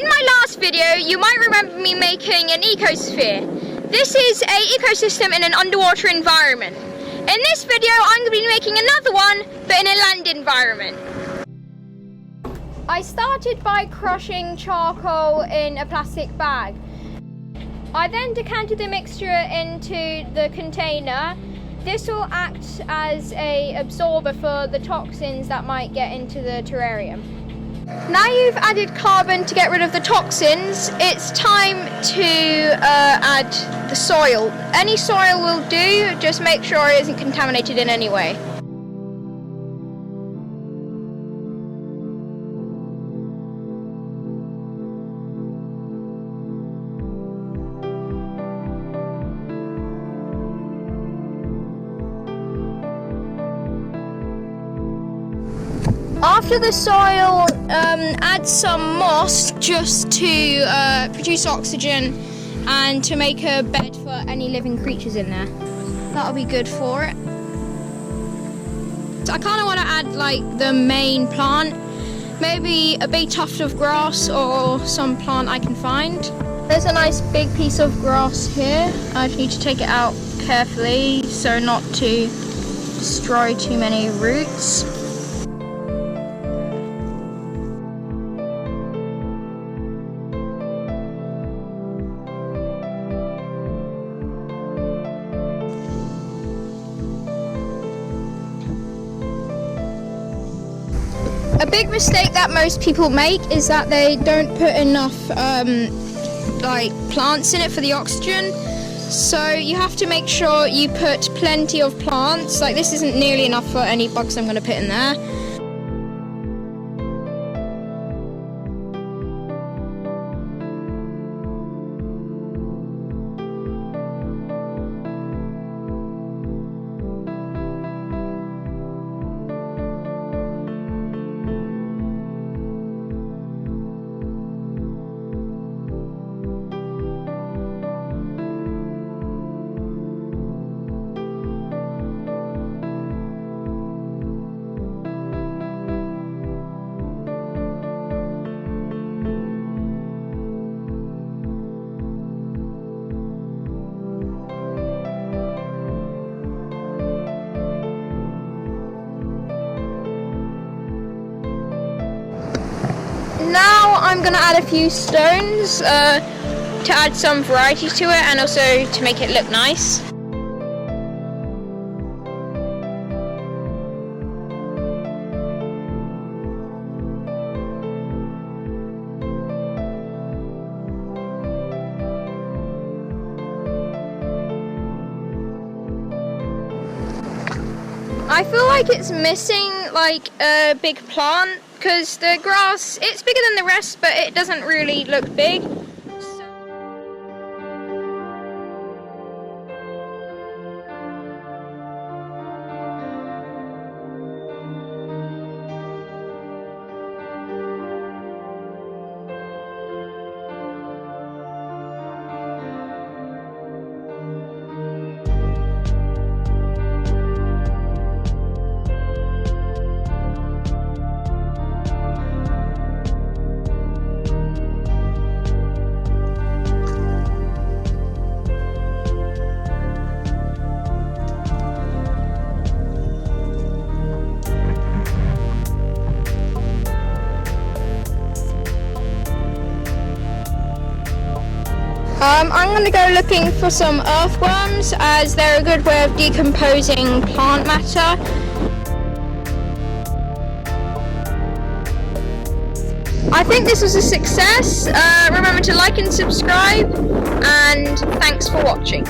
In my last video, you might remember me making an ecosphere. This is an ecosystem in an underwater environment. In this video, I'm going to be making another one, but in a land environment. I started by crushing charcoal in a plastic bag. I then decanted the mixture into the container. This will act as an absorber for the toxins that might get into the terrarium. Now you've added carbon to get rid of the toxins, it's time to add the soil. Any soil will do, just make sure it isn't contaminated in any way. After the soil, add some moss just to produce oxygen and to make a bed for any living creatures in there. That'll be good for it. So I kind of want to add like the main plant, maybe a big tuft of grass or some plant I can find. There's a nice big piece of grass here. I just need to take it out carefully so not to destroy too many roots. A big mistake that most people make is that they don't put enough like plants in it for the oxygen. So you have to make sure you put plenty of plants. Like this isn't nearly enough for any bugs I'm going to put in there. Now I'm going to add a few stones to add some variety to it and also to make it look nice. I feel like it's missing like a big plant because the grass, it's bigger than the rest, but it doesn't really look big. I'm going to go looking for some earthworms as they're a good way of decomposing plant matter. I think this was a success. Remember to like and subscribe, and thanks for watching.